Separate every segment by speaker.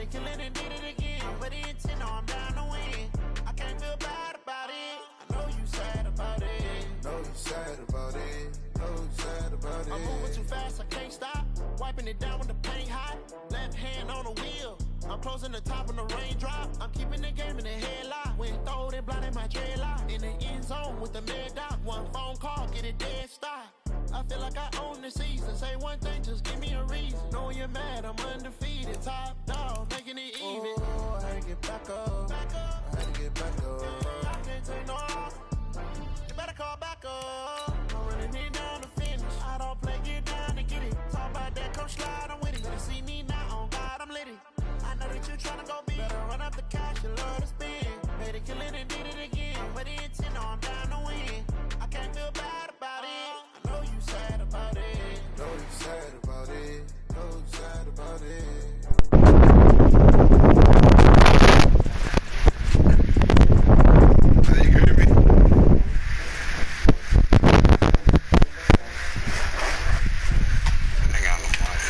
Speaker 1: it, kill it, and did it again. But the intent, no, I'm down to win. I can't feel bad about it. I know you sad about it.
Speaker 2: Know you sad about it. Know you sad about it.
Speaker 1: I'm moving too fast, I can't stop. Wiping it down with the paint hot. Left hand on the wheel. I'm closing the top on the raindrop. I'm keeping the game in the headlock. When throwed and blinded my dreadlock. In the end zone with the mad dot. One phone call, get it dead stop. I feel like I own the season. Say one thing, just give me a reason. Knowing you're mad, I'm undefeated. Top dog, making it even.
Speaker 2: Oh, I had to get back up. I had to get back up.
Speaker 1: I can't take no off. You better call back up. I'm running it down to finish. I don't play, get down to get it. Talk about that, come slide, I'm with it. You see me now, on God, I'm litty. I know that you tryna go big. Better run up the cash, you love to spend. Made it, kill it, and did it again. But the intent, no, I'm down to win. I can't feel bad about it. I know you sad about it.
Speaker 2: Know you sad about it. Know you sad about it.
Speaker 3: You hear me? I got no life.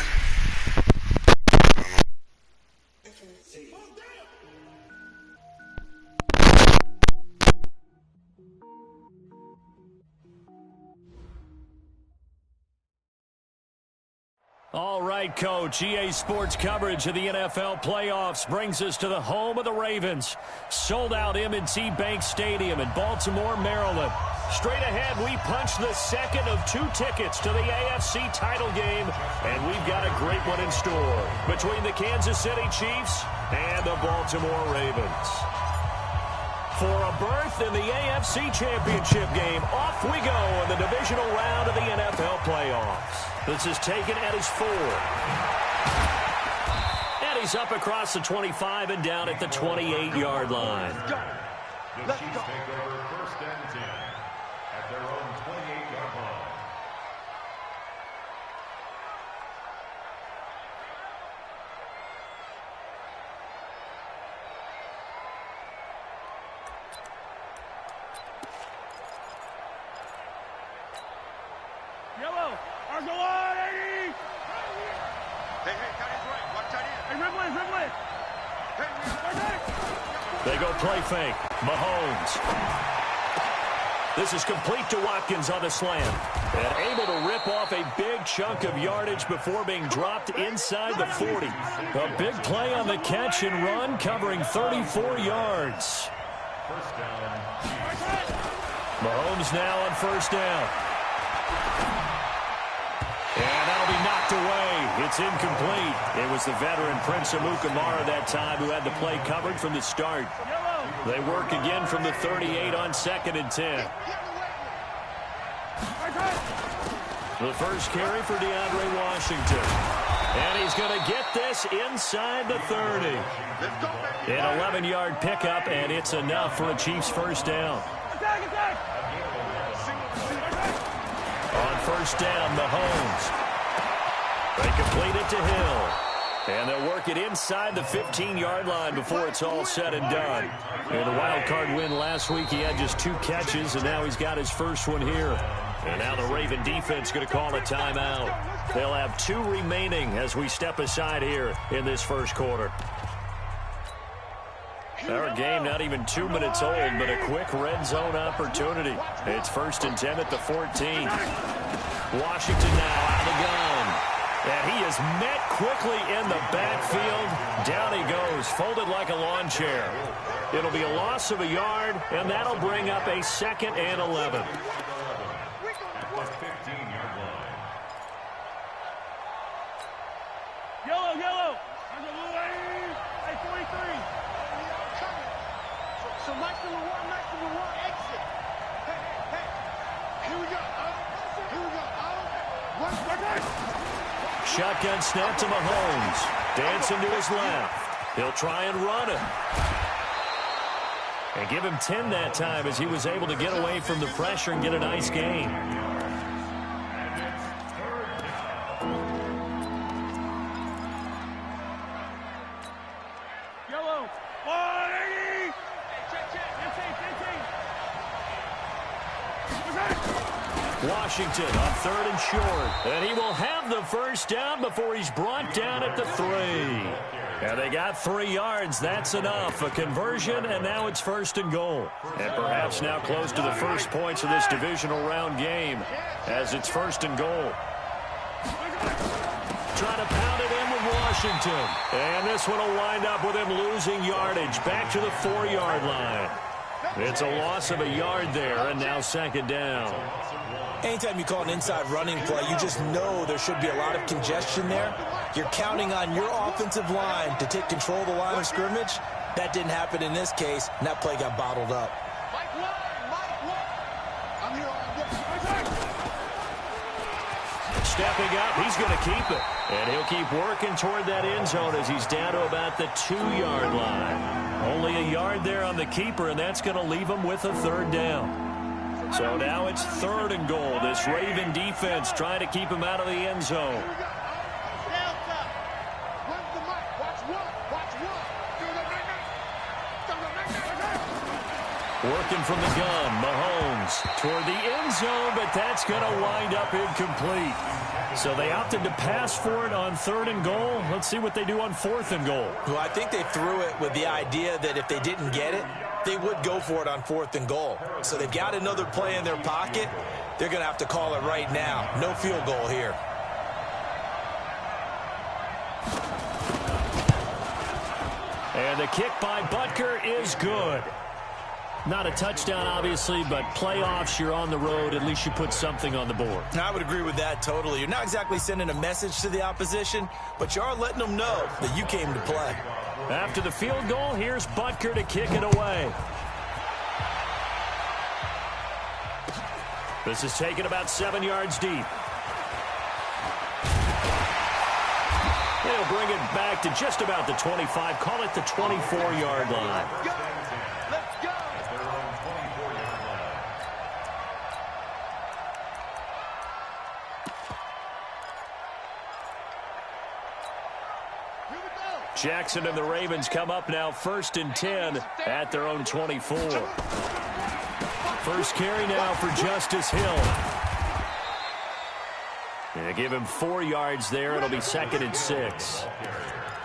Speaker 4: All right, Coach. EA Sports coverage of the NFL playoffs brings us to the home of the Ravens. Sold out M&T Bank Stadium in Baltimore, Maryland. Straight ahead, we punch the second of 2 tickets to the AFC title game, and we've got a great one in store between the Kansas City Chiefs and the Baltimore Ravens. For a berth in the AFC Championship game, off we go in the divisional round of the NFL playoffs. This is taken at his 4. And he's up across the 25 and down at the 28-yard line.
Speaker 5: The Chiefs take over 1st and 10 at their own 28-yard line.
Speaker 6: Yellow, Argo on, 80!
Speaker 3: Hey, tight end's right. Watch tight end.
Speaker 6: Hey, Ridley!
Speaker 4: They go play fake. Mahomes. This is complete to Watkins on the slant. And able to rip off a big chunk of yardage before being dropped inside the 40. A big play on the catch and run, covering 34 yards.
Speaker 5: First down.
Speaker 4: Mahomes now on 1st down. And that'll be knocked away. It's incomplete. It was the veteran Prince Amukamara that time who had the play covered from the start. They work again from the 38 on 2nd and 10. The first carry for DeAndre Washington. And he's going to get this inside the 30. An 11-yard pickup, and it's enough for a Chiefs first down. On 1st down, Mahomes. They complete it to Hill. And they'll work it inside the 15-yard line before it's all said and done. In the wild card win last week, he had just 2 catches, and now he's got his first one here. And now the Raven defense going to call a timeout. They'll have 2 remaining as we step aside here in this first quarter. Our game not even 2 minutes old, but a quick red zone opportunity. It's 1st and 10 at the 14. Washington now out of the gun. And he is met quickly in the backfield. Down he goes, folded like a lawn chair. It'll be a loss of a yard, and that'll bring up a 2nd and 11.
Speaker 5: 15-yard line.
Speaker 6: Yellow! Hey, 43!
Speaker 3: So maximum one exit. Hey. Here we go.
Speaker 4: Shotgun snap to Mahomes. Dancing to his left. He'll try and run it. And give him 10 that time as he was able to get away from the pressure and get a nice gain.
Speaker 6: Yellow! 180!
Speaker 4: Washington on 3rd and short. And he will have the first down before he's brought down at the 3. And they got 3 yards. That's enough. A conversion, and now it's 1st and goal. And perhaps now close to the first points of this divisional round game as it's 1st and goal. Trying to pound it in with Washington. And this one will wind up with him losing yardage back to the 4-yard line. It's a loss of a yard there, and now 2nd down.
Speaker 7: Anytime you call an inside running play, you just know there should be a lot of congestion there. You're counting on your offensive line to take control of the line of scrimmage. That didn't happen in this case, and that play got bottled up.
Speaker 4: Stepping up, he's going to keep it. And he'll keep working toward that end zone as he's down to about the 2-yard line. Only a yard there on the keeper, and that's going to leave him with a 3rd down. So now it's 3rd and goal. This Raven defense trying to keep him out of the end zone. Working from the gun, Mahomes toward the end zone, but that's going to wind up incomplete. So they opted to pass for it on 3rd and goal. Let's see what they do on 4th and goal.
Speaker 7: Well, I think they threw it with the idea that if they didn't get it, they would go for it on 4th and goal. So they've got another play in their pocket. They're going to have to call it right now. No field goal here.
Speaker 4: And the kick by Butker is good. Not a touchdown, obviously, but playoffs, you're on the road. At least you put something on the board.
Speaker 7: I would agree with that totally. You're not exactly sending a message to the opposition, but you are letting them know that you came to play.
Speaker 4: After the field goal, here's Butker to kick it away. This is taken about 7 yards deep. They'll bring it back to just about the 25. Call it the 24-yard line. Jackson and the Ravens come up now 1st and 10 at their own 24. First carry now for Justice Hill. They give him 4 yards there. It'll be 2nd and 6.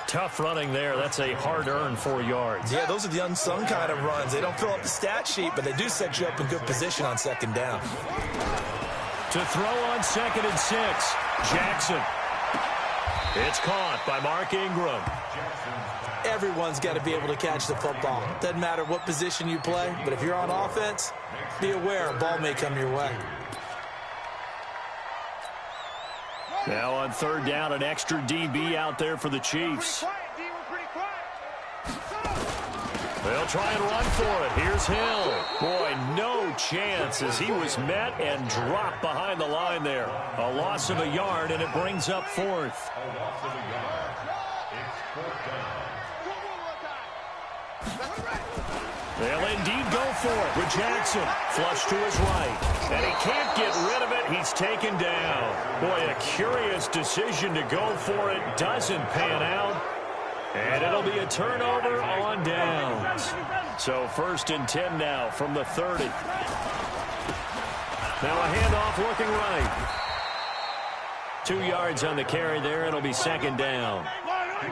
Speaker 4: Tough running there. That's a hard-earned 4 yards.
Speaker 7: Yeah, those are the unsung kind of runs. They don't fill up the stat sheet, but they do set you up in good position on 2nd down.
Speaker 4: To throw on 2nd and 6, Jackson. It's caught by Mark Ingram.
Speaker 7: Everyone's got to be able to catch the football. Doesn't matter what position you play, but if you're on offense, be aware a ball may come your way.
Speaker 4: Now on 3rd down, an extra DB out there for the Chiefs. They'll try and run for it. Here's Hill. Boy, no chance as he was met and dropped behind the line there. A loss of a yard, and it brings up 4th. They'll indeed go for it with Jackson. Flush to his right. And he can't get rid of it. He's taken down. Boy, a curious decision to go for it. Doesn't pan out. And it'll be a turnover on downs. So 1st and 10 now from the 30. Now a handoff looking right. 2 yards on the carry there. It'll be 2nd down.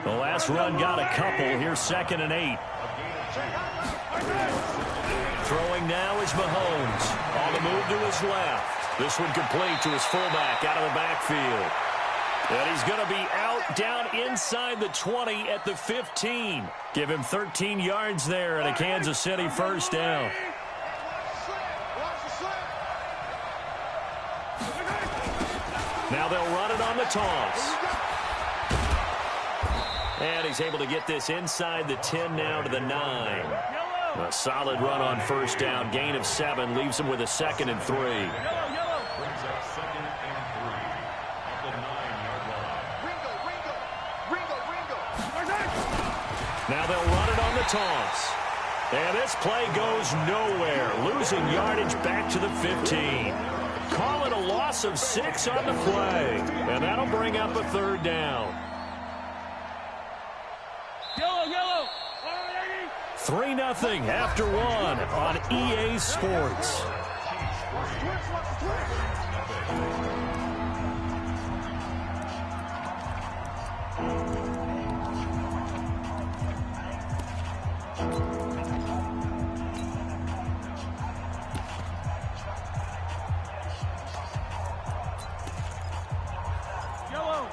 Speaker 4: The last run got a couple. Here's 2nd and 8. Throwing now is Mahomes. On the move to his left. This one complete to his fullback out of the backfield. And he's going to be out down inside the 20 at the 15. Give him 13 yards there and a Kansas City 1st down. Now they'll run it on the toss. And he's able to get this inside the 10 now to the 9. A solid run on 1st down. Gain of 7 leaves him with a 2nd and 3. Now they'll run it on the toss. And this play goes nowhere. Losing yardage back to the 15. Call it a loss of 6 on the play. And that'll bring up a 3rd down. 3-0 after 1 on EA Sports.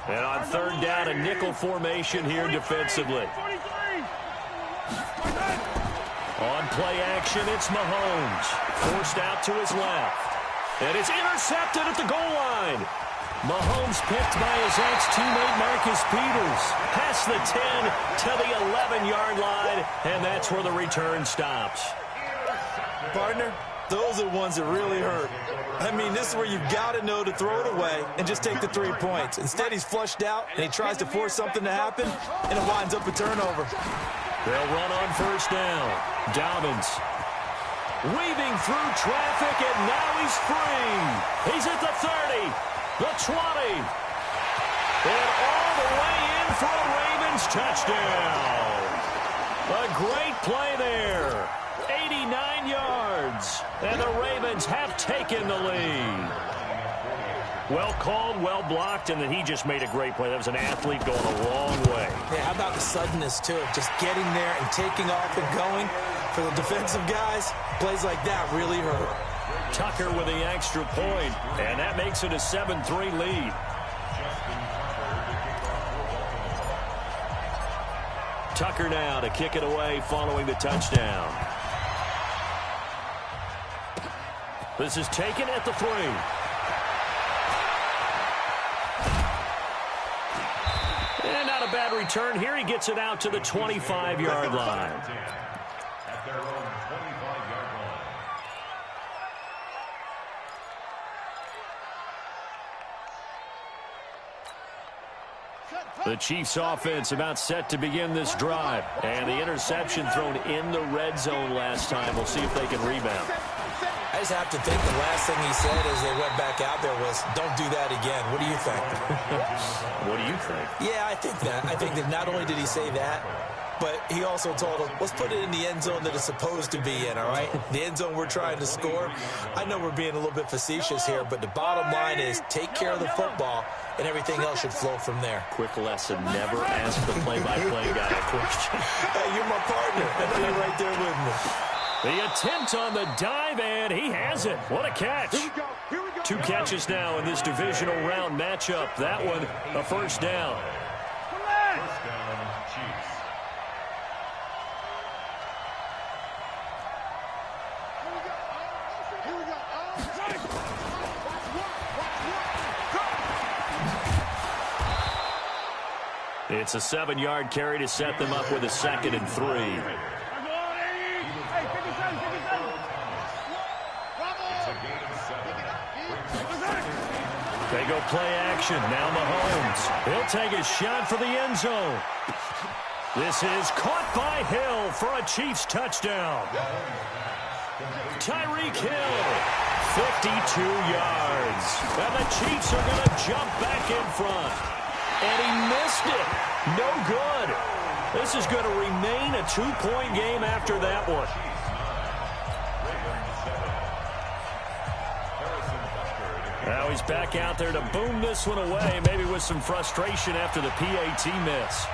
Speaker 4: And on third down, a nickel formation here defensively. On play action, it's Mahomes. Forced out to his left. And it's intercepted at the goal line. Mahomes picked by his ex-teammate Marcus Peters. Past the 10 to the 11-yard line, and that's where the return stops.
Speaker 7: Partner, those are the ones that really hurt. I mean, this is where you've got to know to throw it away and just take the 3 points. Instead, he's flushed out, and he tries to force something to happen, and it winds up a turnover.
Speaker 4: They'll run on first down. Dobbins weaving through traffic, and now he's free. He's at the 30, the 20, and all the way in for a Ravens touchdown. A great play there. 89 yards, and the Ravens have taken the lead. Well called, well blocked, and then he just made a great play. That was an athlete going a long way.
Speaker 7: Yeah, how about the suddenness, too? Just getting there and taking off and going. For the defensive guys, plays like that really hurt.
Speaker 4: Tucker with the extra point, and that makes it a 7-3 lead. Tucker now to kick it away following the touchdown. This is taken at the 3. And not a bad return here. He gets it out to the 25-yard line.
Speaker 5: At their own 25-yard line.
Speaker 4: The Chiefs offense about set to begin this drive. And the interception thrown in the red zone last time. We'll see if they can rebound.
Speaker 7: I just have to think the last thing he said as they went back out there was, don't do that again. What do you think?
Speaker 4: What do you think?
Speaker 7: Yeah, I think that. I think that not only did he say that, but he also told him, let's put it in the end zone that it's supposed to be in, all right? The end zone we're trying to score. I know we're being a little bit facetious here, but the bottom line is take care of the football, and everything else should flow from there.
Speaker 4: Quick lesson, never ask the play-by-play guy a question.
Speaker 7: Hey, you're my partner. I know you're right there with me.
Speaker 4: The attempt on the dive, and he has it. What a catch. 2 catches now in this divisional round matchup. That one, a first down.
Speaker 5: First down, Chiefs.
Speaker 4: It's a 7-yard carry to set them up with a 2nd and 3. They go play action. Now Mahomes. He'll take a shot for the end zone. This is caught by Hill for a Chiefs touchdown. Tyreek Hill, 52 yards. And the Chiefs are going to jump back in front. And he missed it. No good. This is going to remain a 2-point game after that one. Now he's back out there to boom this one away, maybe with some frustration after the PAT miss.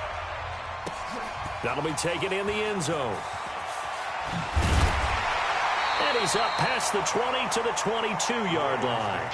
Speaker 4: That'll be taken in the end zone. And he's up past the 20 to the 22-yard line.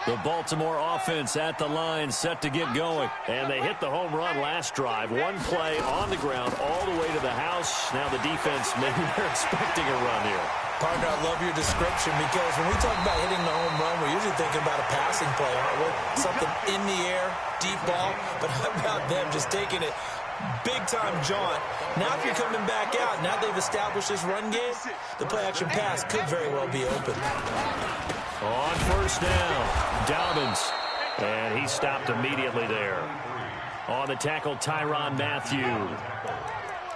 Speaker 4: The Baltimore offense at the line, set to get going. And they hit the home run last drive. One play on the ground all the way to the house. Now the defense, maybe they're expecting a run here.
Speaker 7: Partner, I love your description because when we talk about hitting the home run, we're usually thinking about a passing play, aren't we? Something in the air, deep ball. But how about them just taking it big-time jaunt? Now if you're coming back out, now they've established this run game, the play-action pass could very well be open.
Speaker 4: On first down, Dobbins. And he stopped immediately there. On the tackle, Tyrann Mathieu.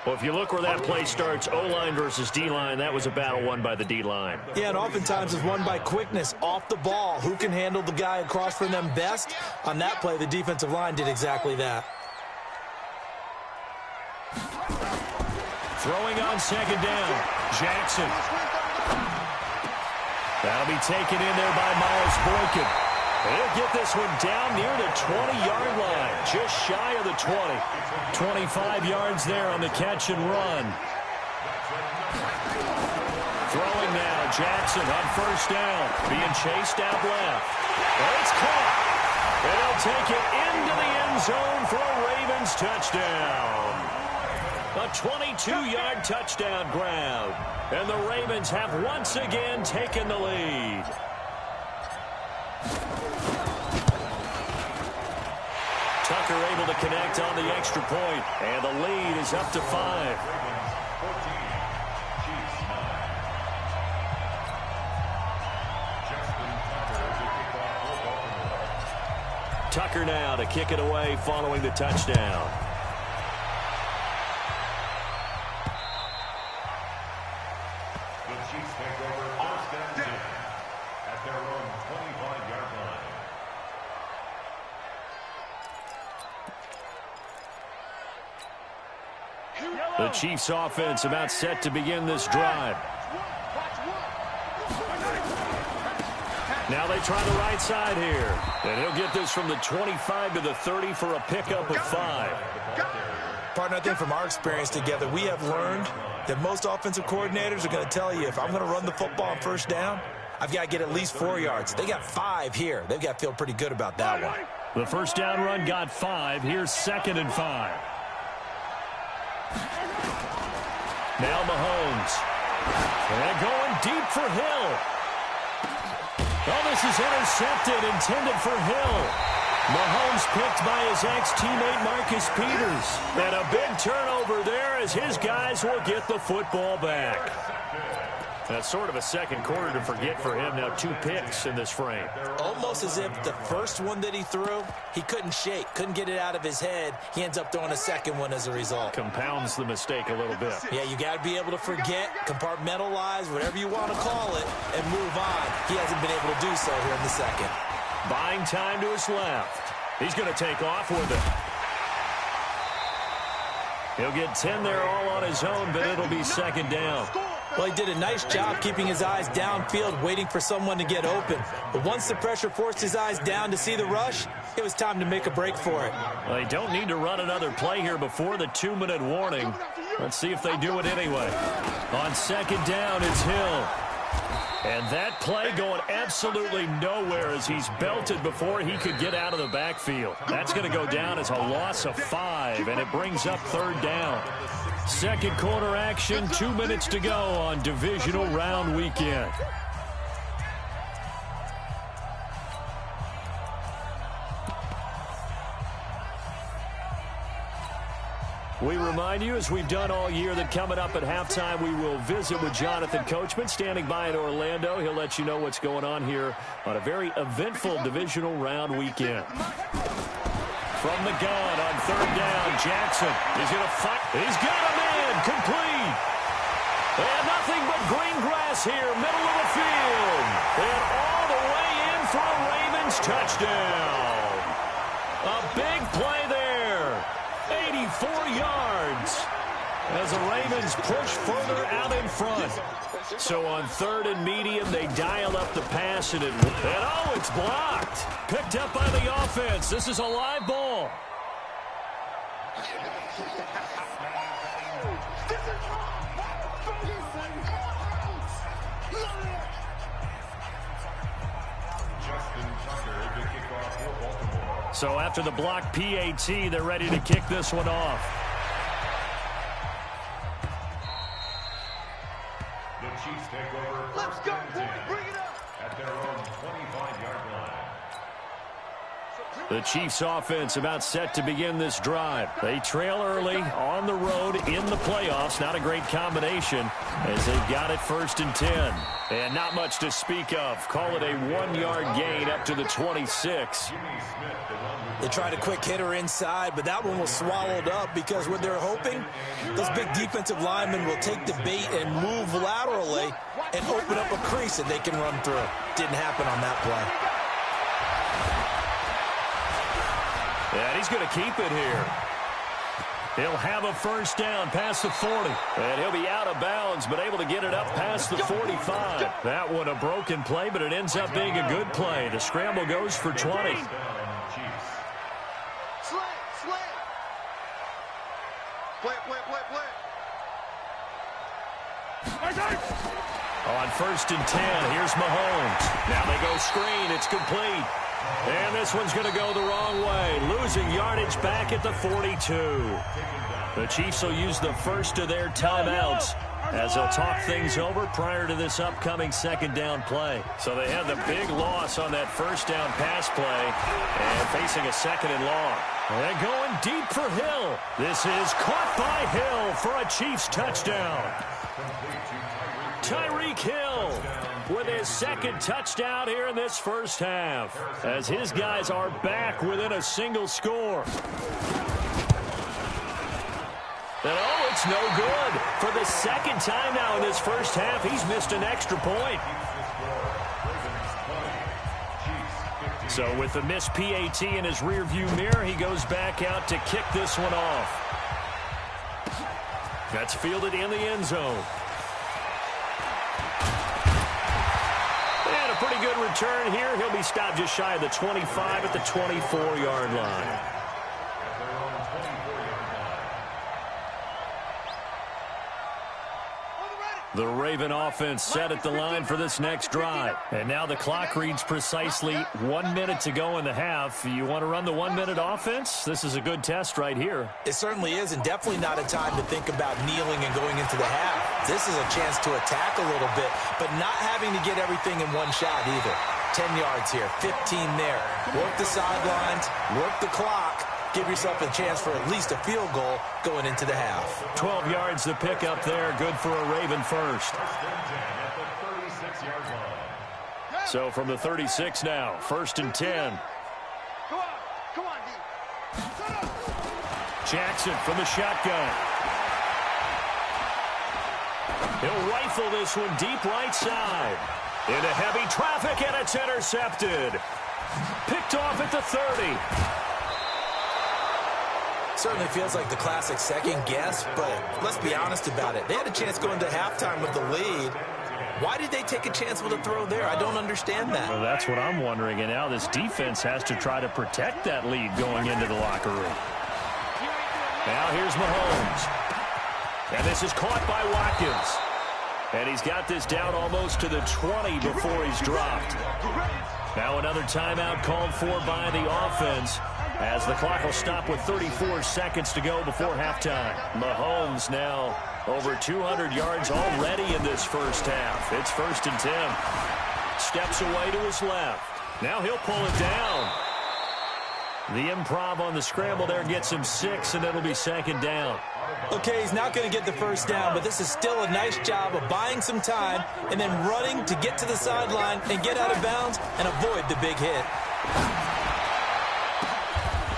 Speaker 4: Well, if you look where that play starts, O-line versus D-line, that was a battle won by the D-line.
Speaker 7: Yeah, and oftentimes it's won by quickness off the ball. Who can handle the guy across from them best? On that play, the defensive line did exactly that.
Speaker 4: Throwing on second down, Jackson. That'll be taken in there by Miles Boykin. He'll get this one down near the 20-yard line, just shy of the 20. 25 yards there on the catch and run. Throwing now, Jackson on first down, being chased out left. And it's caught. And they'll take it into the end zone for a Ravens touchdown. A 22-yard touchdown grab. And the Ravens have once again taken the lead. Tucker able to connect on the extra point, and the lead is up to 5. Tucker now to kick it away following the touchdown.
Speaker 5: The Chiefs take over first and 10 at their own 25-yard line.
Speaker 4: The Chiefs offense about set to begin this drive. Now they try the right side here. And he'll get this from the 25 to the 30 for a pickup of 5.
Speaker 7: Partner, I think from our experience together, we have learned that most offensive coordinators are going to tell you, if I'm going to run the football on first down, I've got to get at least 4 yards. They got 5 here. They've got to feel pretty good about that one.
Speaker 4: The first down run got 5. Here's 2nd and 5. Now Mahomes. And going deep for Hill. Oh, this is intercepted, intended for Hill. Mahomes picked by his ex-teammate Marcus Peters. And a big turnover there as his guys will get the football back. That's sort of a second quarter to forget for him. Now 2 picks in this frame.
Speaker 7: Almost as if the first one that he threw, he couldn't shake, couldn't get it out of his head. He ends up throwing a second one as a result.
Speaker 4: Compounds the mistake a little bit.
Speaker 7: Yeah, you got to be able to forget, compartmentalize, whatever you want to call it, and move on. He hasn't been able to do so here in the second.
Speaker 4: Buying time to his left. He's going to take off with it. He'll get 10 there all on his own, but it'll be 2nd down.
Speaker 7: Well, he did a nice job keeping his eyes downfield, waiting for someone to get open. But once the pressure forced his eyes down to see the rush, it was time to make a break for it.
Speaker 4: Well, they don't need to run another play here before the 2-minute warning. Let's see if they do it anyway. On 2nd down, it's Hill. And that play going absolutely nowhere as he's belted before he could get out of the backfield. That's going to go down as a loss of 5, and it brings up 3rd down. Second quarter action, 2 minutes to go on divisional round weekend. We remind you, as we've done all year, that coming up at halftime, we will visit with Jonathan Coachman, standing by in Orlando. He'll let you know what's going on here on a very eventful divisional round weekend. From the gun on 3rd down, Jackson is going to fight. He's got a man, complete. And nothing but green grass here, middle of the field. And all the way in for a Ravens touchdown. A big play there. 84 yards as the Ravens push further out in front. So on 3rd and medium, they dial up the pass, and oh, it's blocked. Picked up by the offense. This is a live ball. So after the block PAT, they're ready to kick this one off.
Speaker 5: The Chiefs take over first and 10 at their own 25-yard line.
Speaker 4: The Chiefs offense about set to begin this drive. They trail early on the road in the playoffs. Not a great combination as they've got it 1st and 10. And not much to speak of. Call it a 1-yard gain up to the 26.
Speaker 7: They tried a quick hitter inside, but that one was swallowed up because what they're hoping, those big defensive linemen will take the bait and move laterally and open up a crease that they can run through. Didn't happen on that play.
Speaker 4: And he's going to keep it here. He'll have a first down past the 40. And he'll be out of bounds, but able to get it up past the 45. That one a broken play, but it ends up being a good play. The scramble goes for 20. On 1st and 10, here's Mahomes. Now they go screen. It's complete. And this one's going to go the wrong way. Losing yardage back at the 42. The Chiefs will use the first of their timeouts as they'll talk things over prior to this upcoming second down play. So they had the big loss on that first down pass play and facing a second and long. And going deep for Hill. This is caught by Hill for a Chiefs touchdown. Tyreek Hill with his second touchdown here in this first half as his guys are back within a single score. And oh, it's no good. For the second time now in this first half, he's missed an extra point. So with the missed PAT in his rearview mirror, he goes back out to kick this one off. That's fielded in the end zone. And a pretty good return here. He'll be stopped just shy of the 25 at the 24-yard line. The Raven offense set at the line for this next drive. And now the clock reads precisely 1 minute to go in the half. You want to run the 1 minute offense? This is a good test right here.
Speaker 7: It certainly is, and definitely not a time to think about kneeling and going into the half. This is a chance to attack a little bit, but not having to get everything in one shot either. 10 yards here, 15 there. Work the sidelines, work the clock. Give yourself a chance for at least a field goal going into the half.
Speaker 4: 12 yards to pick up there. Good for a Raven first. So from the 36 now, 1st and 10.
Speaker 6: Come on, D.
Speaker 4: Jackson from the shotgun. He'll rifle this one deep right side. Into heavy traffic, and it's intercepted. Picked off at the 30.
Speaker 7: Certainly feels like the classic second guess, but let's be honest about it. They had a chance going to halftime with the lead. Why did they take a chance with a throw there? I don't understand that.
Speaker 4: Well, that's what I'm wondering. And now this defense has to try to protect that lead going into the locker room. Now here's Mahomes. And this is caught by Watkins. And he's got this down almost to the 20 before he's dropped. Now another timeout called for by the offense, as the clock will stop with 34 seconds to go before halftime. Mahomes now over 200 yards already in this first half. It's 1st and 10. Steps away to his left. Now he'll pull it down. The improv on the scramble there gets him 6, and it'll be 2nd down.
Speaker 7: Okay, he's not going to get the first down, but this is still a nice job of buying some time and then running to get to the sideline and get out of bounds and avoid the big hit.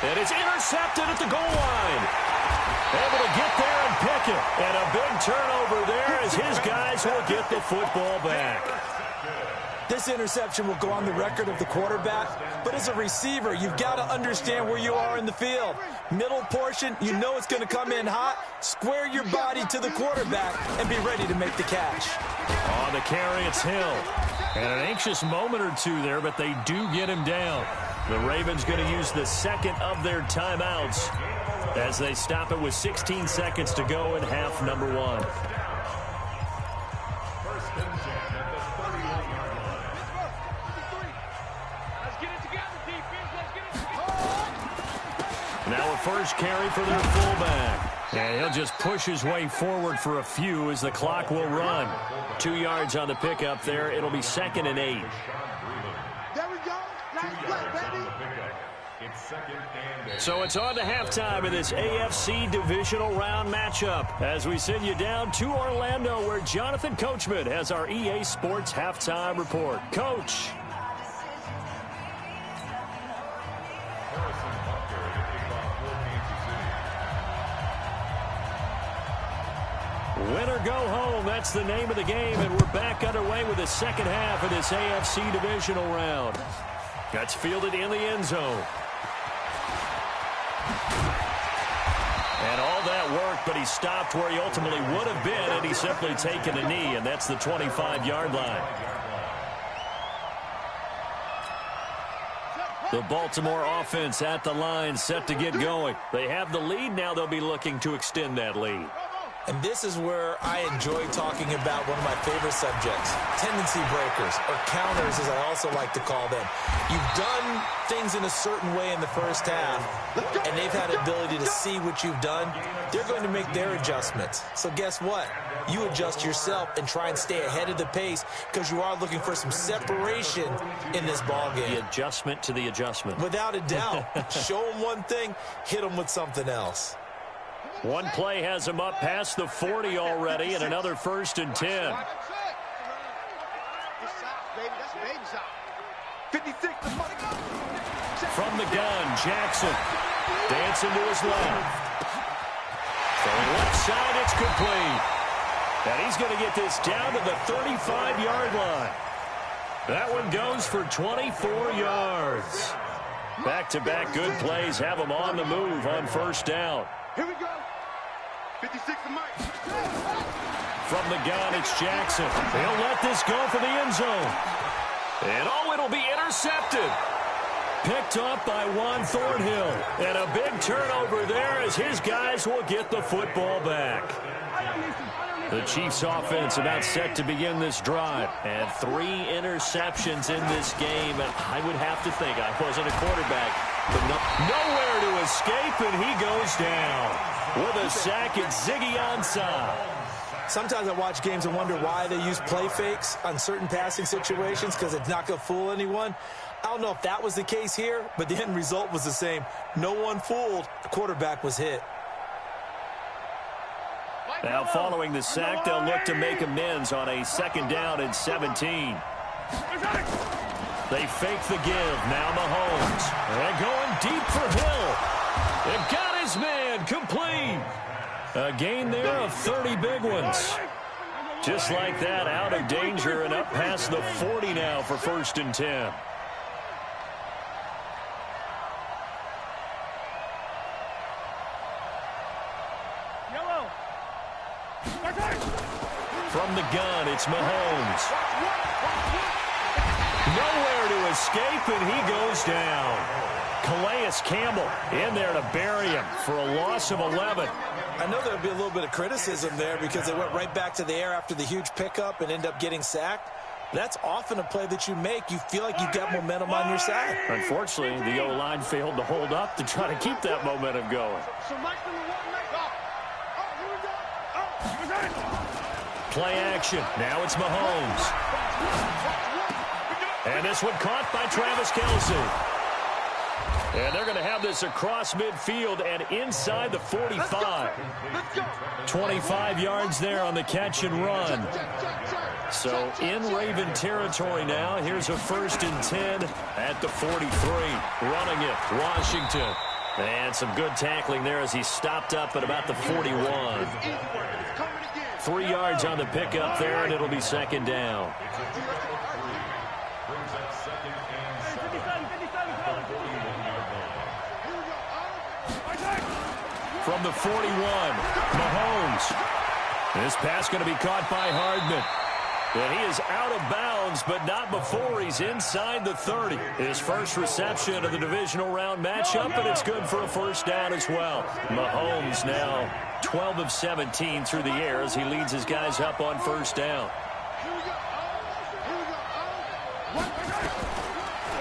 Speaker 4: And it's intercepted at the goal line. Able to get there and pick it. And a big turnover there as his guys will get the football back.
Speaker 7: This interception will go on the record of the quarterback, but as a receiver, you've got to understand where you are in the field. Middle portion, you know it's going to come in hot. Square your body to the quarterback and be ready to make the catch.
Speaker 4: On the carry, it's Hill. And an anxious moment or two there, but they do get him down. The Ravens going to use the second of their timeouts as they stop it with 16 seconds to go in half number 1. Now a first carry for their fullback. And he'll just push his way forward for a few as the clock will run. 2 yards on the pickup there. It'll be 2nd and 8.
Speaker 6: There we go. Nice play, baby.
Speaker 4: So it's on to halftime in this AFC divisional round matchup as we send you down to Orlando, where Jonathan Coachman has our EA Sports halftime report. Coach. Win or go home, that's the name of the game, and we're back underway with the second half of this AFC divisional round. That's fielded in the end zone. And all that work, but he stopped where he ultimately would have been, and he's simply taken a knee, and that's the 25-yard line. The Baltimore offense at the line, set to get going. They have the lead. Now they'll be looking to extend that lead.
Speaker 7: And this is where I enjoy talking about one of my favorite subjects, tendency breakers, or counters as I also like to call them. You've done things in a certain way in the first half, and they've had the ability to see what you've done. They're going to make their adjustments. So guess what? You adjust yourself and try and stay ahead of the pace because you are looking for some separation in this ballgame.
Speaker 4: The adjustment to the adjustment.
Speaker 7: Without a doubt. Show them one thing, hit them with something else.
Speaker 4: One play has him up past the 40 already, and another 1st and 10. From the gun, Jackson dancing to his left. From the left side, it's complete. And he's going to get this down to the 35-yard line. That one goes for 24 yards. Back-to-back good plays have him on the move on 1st down.
Speaker 3: Here we go. 56 to Mike.
Speaker 4: From the gun, it's Jackson. He'll let this go for the end zone. And it'll be intercepted. Picked up by Juan Thornhill. And a big turnover there as his guys will get the football back. The Chiefs offense about set to begin this drive. And 3 interceptions in this game. And I would have to think, I wasn't a quarterback, but nowhere to escape, and he goes down. With a sack, it's Ziggy Ansah.
Speaker 7: Sometimes I watch games and wonder why they use play fakes on certain passing situations because it's not going to fool anyone. I don't know if that was the case here, but the end result was the same. No one fooled. The quarterback was hit.
Speaker 4: Now following the sack, they'll look to make amends on a 2nd down and 17. They fake the give. Now Mahomes. They're going deep for Hill. It got his man complete. A gain there of 30 big ones. Just like that, out of danger and up past the 40 now for 1st and 10. From the gun, it's Mahomes. Nowhere to escape, and he goes down. Calais Campbell in there to bury him for a loss of 11.
Speaker 7: I know there'll be a little bit of criticism there because they went right back to the air after the huge pickup and end up getting sacked. That's often a play that you make. You feel like you've got momentum on your side.
Speaker 4: Unfortunately, the O-line failed to hold up to try to keep that momentum going. Play action. Now it's Mahomes. And this one caught by Travis Kelce. And they're going to have this across midfield and inside the 45. 25 yards there on the catch and run. So in Raven territory now. Here's a 1st and 10 at the 43. Running it, Washington. And some good tackling there as he stopped up at about the 41. 3 yards on the pickup there, and it'll be 2nd down. From the 41, Mahomes. This pass going to be caught by Hardman. And he is out of bounds, but not before he's inside the 30. His first reception of the divisional round matchup, and it's good for a 1st down as well. Mahomes now 12 of 17 through the air as he leads his guys up on 1st down.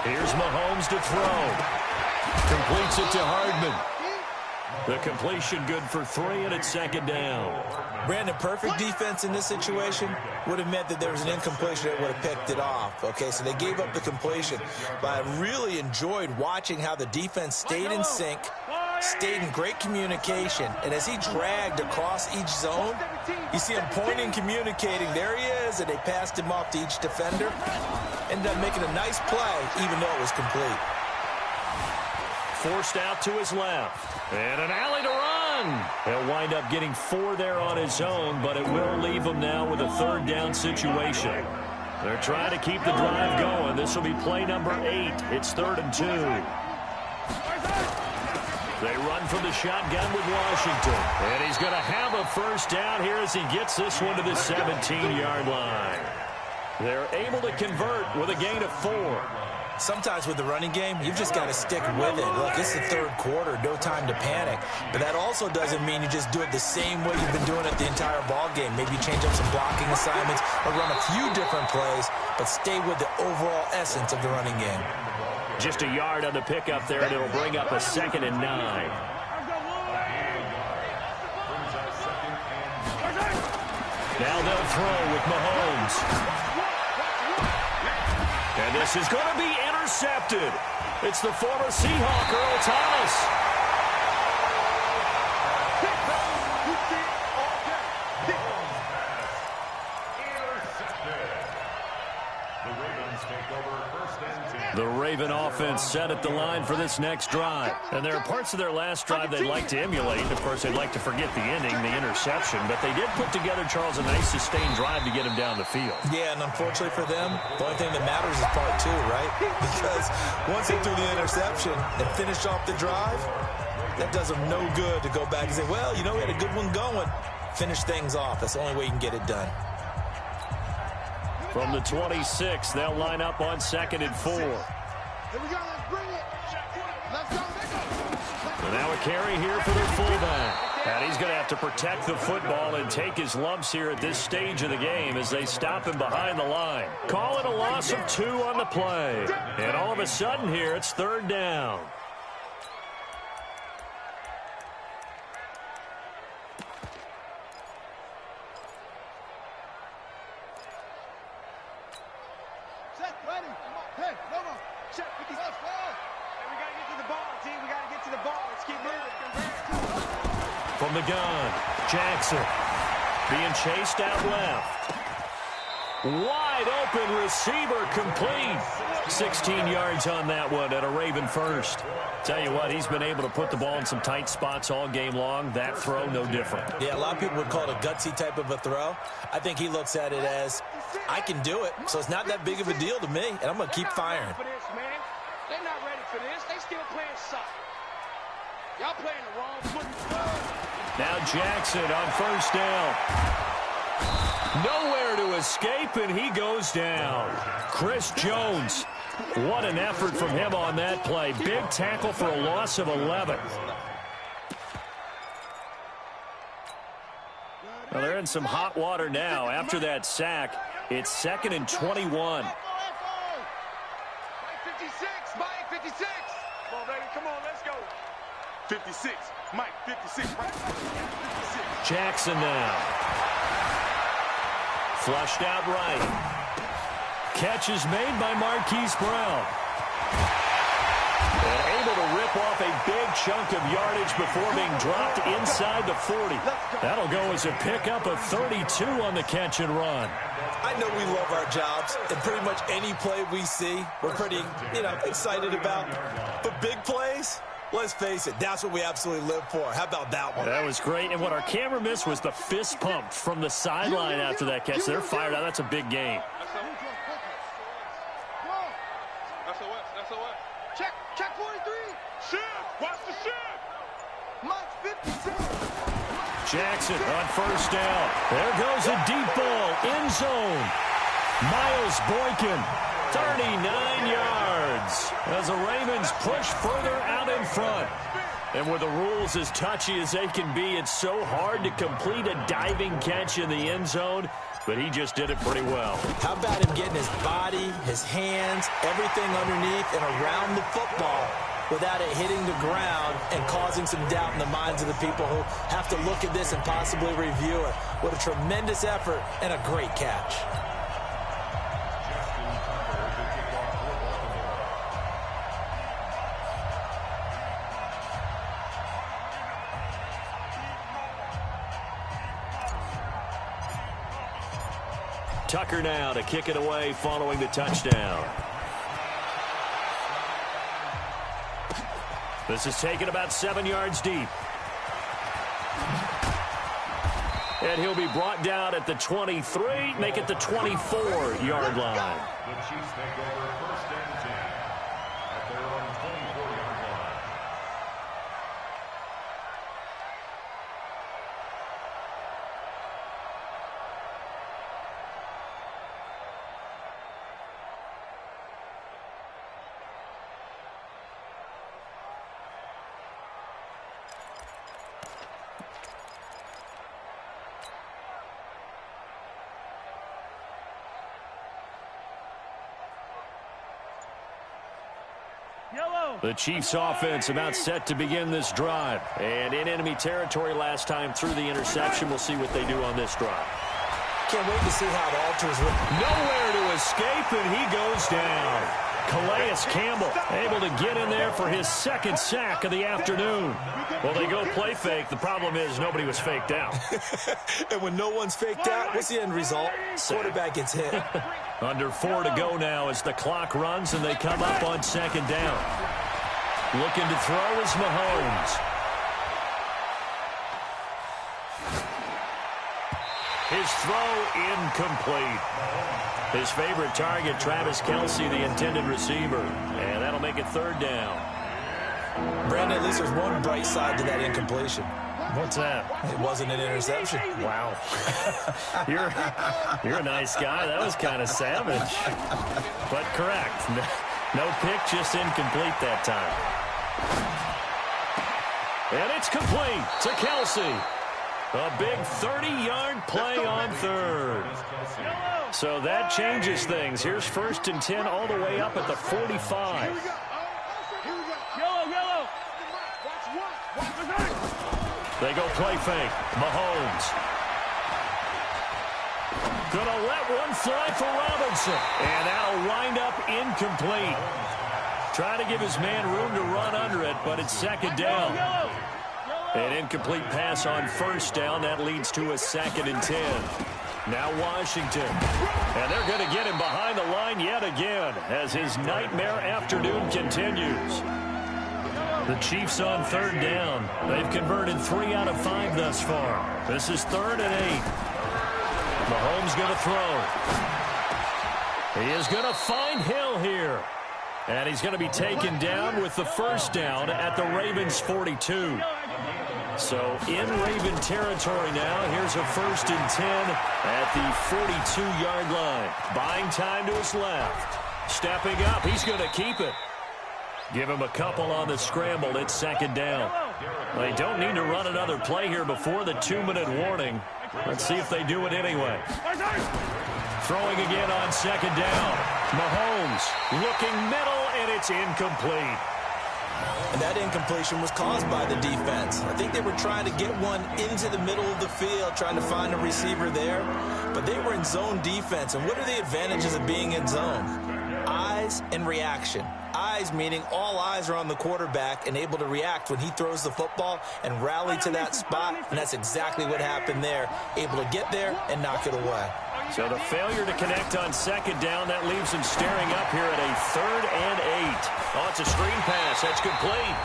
Speaker 4: Here's Mahomes to throw. Completes it to Hardman. The completion good for 3, and it's 2nd down.
Speaker 7: Brandon, perfect defense in this situation would have meant that there was an incompletion that would have picked it off. Okay, so they gave up the completion. But I really enjoyed watching how the defense stayed in sync, stayed in great communication. And as he dragged across each zone, you see him pointing, communicating. There he is, and they passed him off to each defender. Ended up making a nice play, even though it was complete.
Speaker 4: Forced out to his left. And an alley to run. He'll wind up getting 4 there on his own, but it will leave him now with a 3rd down situation. They're trying to keep the drive going. This will be play number 8. It's 3rd and 2. They run run from the shotgun with Washington. And he's going to have a first down here as he gets this one to the 17-yard line. They're able to convert with a gain of 4.
Speaker 7: Sometimes with the running game, you've just got to stick with it. Look, it's the third quarter, no time to panic. But that also doesn't mean you just do it the same way you've been doing it the entire ball game. Maybe you change up some blocking assignments or run a few different plays, but stay with the overall essence of the running game.
Speaker 4: Just a yard on the pickup there, and it'll bring up a 2nd and 9. Now they'll throw with Mahomes. And this is going to be intercepted. It's the former Seahawk, Earl Thomas. The Raven offense set at the line for this next drive. And there are parts of their last drive they'd like to emulate. Of course, they'd like to forget the ending, the interception. But they did put together, Charles, a nice sustained drive to get him down the field.
Speaker 7: Yeah, and unfortunately for them, the only thing that matters is part 2, right? Because once they threw the interception and finished off the drive, that does them no good to go back and say, well, you know, we had a good one going. Finish things off. That's the only way you can get it done.
Speaker 4: From the 26, they'll line up on 2nd and 4.
Speaker 6: Here we go, let's bring it. Let's go,
Speaker 4: And now a carry here for their fullback. And he's going to have to protect the football and take his lumps here at this stage of the game as they stop him behind the line. Call it a loss of 2 on the play. And all of a sudden here, it's 3rd down. From the gun, Jackson being chased out left. Wide open receiver complete. 16 yards on that one and a Raven first. Tell you what, he's been able to put the ball in some tight spots all game long. That throw, no different.
Speaker 7: Yeah, a lot of people would call it a gutsy type of a throw. I think he looks at it as, I can do it, so it's not that big of a deal to me, and I'm going to keep firing.
Speaker 8: They're not ready for this. They still playing soccer. Y'all playing the wrong foot.
Speaker 4: Now Jackson on 1st down. Nowhere to escape, and he goes down. Chris Jones. What an effort from him on that play. Big tackle for a loss of 11. Well, they're in some hot water now. After that sack, it's 2nd and 21.
Speaker 8: Mike 56. Mike 56. Come on, baby. Come on, let's go. 56. Mike 56. Right. 56.
Speaker 4: Jackson now. Flushed out right. Catch is made by Marquise Brown. And able to rip off a big chunk of yardage before being dropped inside the 40. That'll go as a pickup of 32 on the catch and run.
Speaker 7: I know we love our jobs, and pretty much any play we see, we're pretty, excited about. But big plays, let's face it, that's what we absolutely live for. How about that one?
Speaker 4: That was great. And what our camera missed was the fist pump from the sideline after that catch. They're fired out. That's a big game.
Speaker 6: Check 43.
Speaker 8: Shift. Watch the shift.
Speaker 6: Mike 56.
Speaker 4: Jackson on 1st down. There goes a deep ball. End zone. Miles Boykin, 39 yards. As the Ravens push further out in front. And with the rules as touchy as they can be, it's so hard to complete a diving catch in the end zone. But he just did it pretty well.
Speaker 7: How about him getting his body, his hands, everything underneath and around the football without it hitting the ground and causing some doubt in the minds of the people who have to look at this and possibly review it. What a tremendous effort and a great catch.
Speaker 4: Tucker now to kick it away following the touchdown. This is taken about 7 yards deep. And he'll be brought down at the 23, make it the 24-yard line.
Speaker 5: The Chiefs take over 1st and 10 at their own 24-yard line.
Speaker 4: The Chiefs offense about set to begin this drive. And in enemy territory last time through the interception. We'll see what they do on this drive.
Speaker 7: Can't wait to see how it alters.
Speaker 4: Nowhere to escape, and he goes down. Calais Campbell able to get in there for his second sack of the afternoon. Well, they go play fake. The problem is nobody was faked out.
Speaker 7: And when no one's faked out, what's the end result? Quarterback gets hit.
Speaker 4: Under 4 to go now as the clock runs and they come up on second down. Looking to throw is Mahomes. His throw incomplete. His favorite target, Travis Kelce, the intended receiver. And that'll make it third down.
Speaker 7: Brandon, at least there's one bright side to that incompletion.
Speaker 4: What's that?
Speaker 7: It wasn't an interception.
Speaker 4: Wow. You're a nice guy. That was kind of savage. But correct. No pick, just incomplete that time. And it's complete to Kelce. A big 30-yard play on third. So that changes things. Here's 1st and 10 all the way up at the 45. They go play fake. Mahomes. Gonna let one fly for Robinson. And that'll wind up incomplete. Trying to give his man room to run under it, but it's second down. An incomplete pass on first down. That leads to a 2nd and 10. Now Washington. And they're going to get him behind the line yet again as his nightmare afternoon continues. The Chiefs on 3rd down. They've converted 3 out of 5 thus far. This is 3rd and 8. Mahomes going to throw. He is going to find Hill here. And he's going to be taken down with the first down at the Ravens 42. So in Raven territory now. Here's a 1st and 10 at the 42-yard line. Buying time to his left. Stepping up. He's going to keep it. Give him a couple on the scramble. It's 2nd down. They don't need to run another play here before the 2-minute warning. Let's see if they do it anyway. Throwing again on 2nd down. Mahomes looking middle, and it's incomplete.
Speaker 7: And that incompletion was caused by the defense. I think they were trying to get one into the middle of the field, trying to find a receiver there. But they were in zone defense. And what are the advantages of being in zone? Eyes and reaction. Eyes meaning all eyes are on the quarterback and able to react when he throws the football and rally to that spot. And that's exactly what happened there. Able to get there and knock it away.
Speaker 4: So the failure to connect on 2nd down, that leaves him staring up here at a 3rd and 8. Oh, it's a screen pass. That's complete.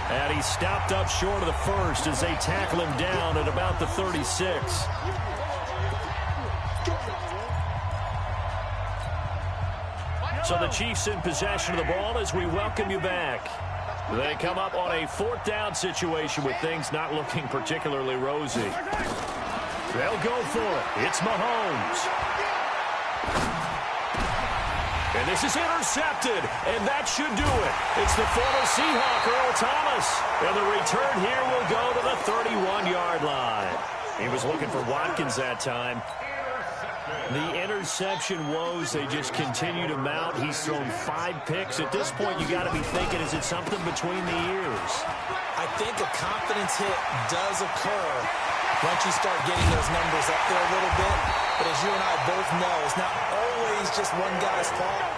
Speaker 4: And he stopped up short of the first as they tackle him down at about the 36. So the Chiefs in possession of the ball as we welcome you back. They come up on a 4th down situation with things not looking particularly rosy. They'll go for it. It's Mahomes. And this is intercepted, and that should do it. It's the former Seahawk, Earl Thomas. And the return here will go to the 31-yard line. He was looking for Watkins that time. The interception woes, they just continue to mount. He's thrown 5 picks. At this point, you got to be thinking, is it something between the ears?
Speaker 7: I think a confidence hit does occur once you start getting those numbers up there a little bit. But as you and I both know, it's not always just one guy's fault.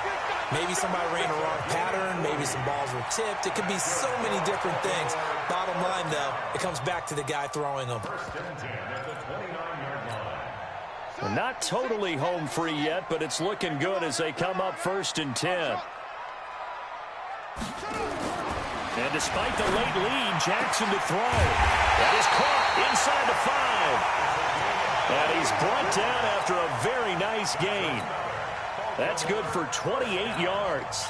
Speaker 7: Maybe somebody ran a wrong pattern. Maybe some balls were tipped. It could be so many different things. Bottom line, though, it comes back to the guy throwing them.
Speaker 4: Not totally home free yet, but it's looking good as they come up 1st and 10. And despite the late lead, Jackson to throw. That is caught inside the 5. And he's brought down after a very nice gain. That's good for 28 yards.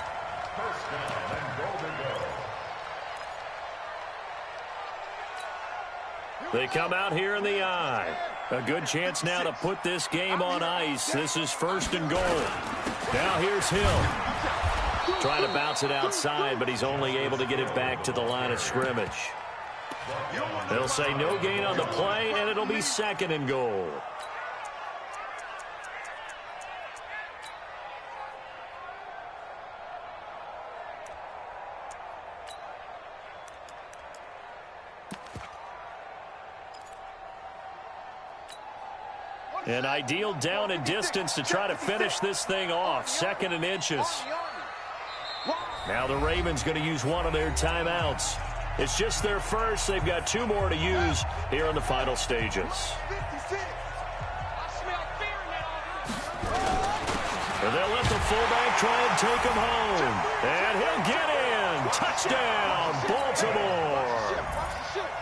Speaker 4: They come out here in the eye. A good chance now to put this game on ice. This is 1st and goal. Now here's Hill. Trying to bounce it outside, but he's only able to get it back to the line of scrimmage. They'll say no gain on the play, and it'll be 2nd and goal. An ideal down and distance to try to finish this thing off. 2nd and inches. Now the Ravens going to use one of their timeouts. It's just their first. They've got 2 more to use here in the final stages. And they'll let the fullback try and take him home. And he'll get in. Touchdown, Baltimore.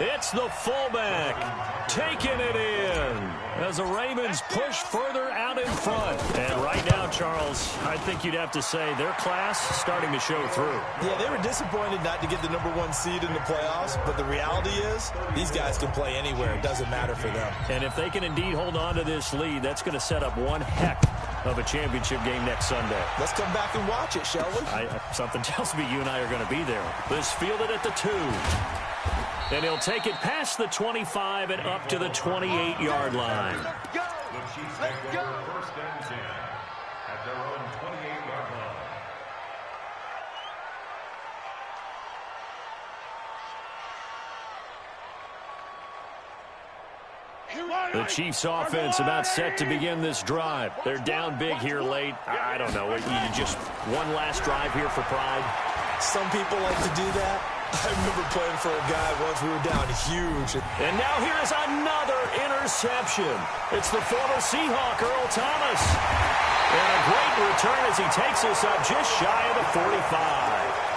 Speaker 4: It's the fullback taking it in as the Ravens push further out in front. And right now, Charles, I think you'd have to say their class starting to show through.
Speaker 7: Yeah, they were disappointed not to get the #1 seed in the playoffs, but the reality is these guys can play anywhere. It doesn't matter for them.
Speaker 4: And if they can indeed hold on to this lead, that's going to set up one heck of a championship game next Sunday.
Speaker 7: Let's come back and watch it, shall we?
Speaker 4: Something tells me you and I are going to be there. This fielded at the 2. And he'll take it past the 25 and up to the 28-yard line.
Speaker 5: The Chiefs take over 1st and 10 at their own 28-yard line.
Speaker 4: The Chiefs offense about set to begin this drive. They're down big here late. I don't know. You just one last drive here for pride.
Speaker 7: Some people like to do that. I remember playing for a guy once. We were down huge.
Speaker 4: And now here is another interception. It's the former Seahawk, Earl Thomas. And a great return as he takes us up just shy of the 45.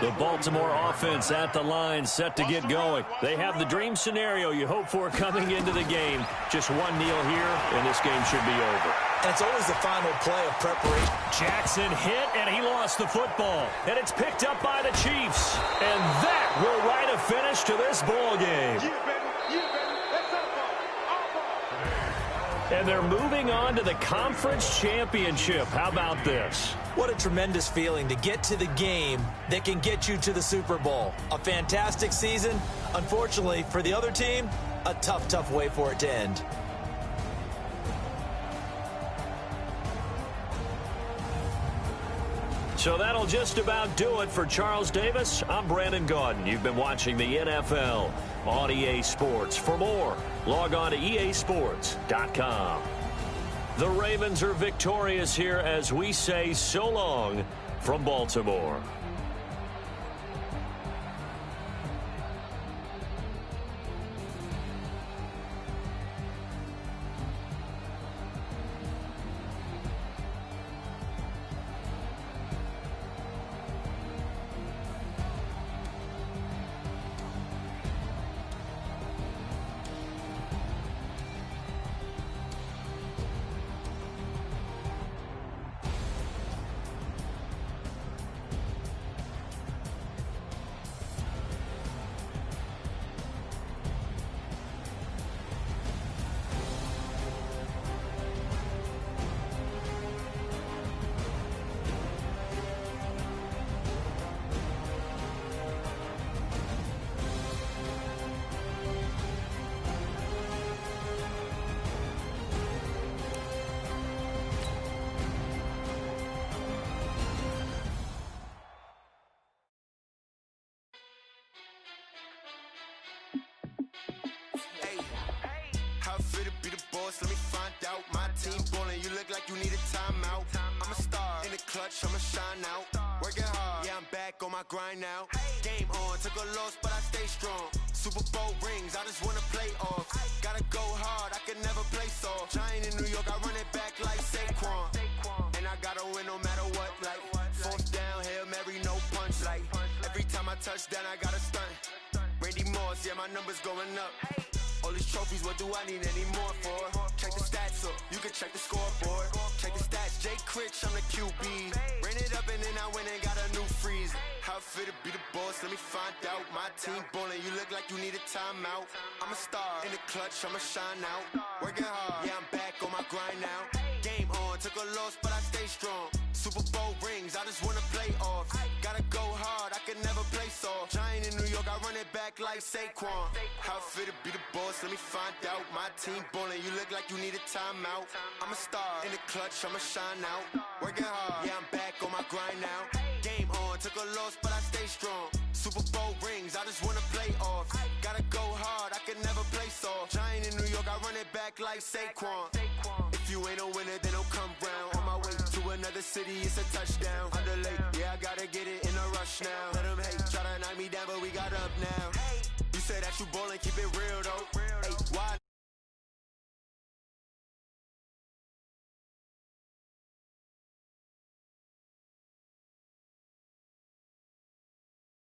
Speaker 4: The Baltimore offense at the line, set to get going. They have the dream scenario you hope for coming into the game. Just one kneel here, and this game should be over.
Speaker 7: And it's always the final play of preparation.
Speaker 4: Jackson hit, and he lost the football. And it's picked up by the Chiefs. And that will write a finish to this ball game. And they're moving on to the conference championship. How about this?
Speaker 7: What a tremendous feeling to get to the game that can get you to the Super Bowl. A fantastic season. Unfortunately, for the other team, a tough, tough way for it to end.
Speaker 4: So that'll just about do it for Charles Davis. I'm Brandon Gaudin. You've been watching the NFL on EA Sports. For more, log on to easports.com. The Ravens are victorious here as we say so long from Baltimore.
Speaker 2: Let me find out. My team ballin', you look like you need a timeout. I'm a star in the clutch, I'ma shine out. Working hard, yeah, I'm back on my grind now. Game on, took a loss, but I stay strong. Super Bowl rings, I just wanna play off. Gotta go hard, I can never play soft. Giant in New York, I run it back like Saquon. And I gotta win no matter what, like 4th down, Hail Mary, no punch. Like every time I touch down, I gotta stunt. Randy Moss, yeah, my numbers going up. All these trophies, what do I need any more for? Check the stats up, you can check the scoreboard. Check the stats, Jake Critch, I'm the QB. Ran it up and then I went and got a new freeze. How it feel to be the boss, let me find out. My team ballin', you look like you need a timeout. I'm a star in the clutch, I'ma shine out. Working hard, yeah, I'm back on my grind now. Game on, took a loss, but I stay strong. Super Bowl rings, I just wanna play off. Gotta go hard, I can never play soft. Giant in New York, I run it back back like Saquon. How fit to be the boss, let me find out. My team ballin', you look like you need a timeout. I'm a star in the clutch, I'ma shine out. Working hard, yeah, I'm back on my grind now. Game on, took a loss, but I stay strong. Super Bowl rings, I just wanna play off. Gotta go hard, I can never play soft. Giant in New York, I run it back like Saquon. If you ain't a winner, then don't come round. On my way to another city, it's a touchdown. Underlay, yeah, I gotta get it in a rush now. Let them hate, try to knock me down, but we got up now. You say that you ballin', keep it real though. Hey, why?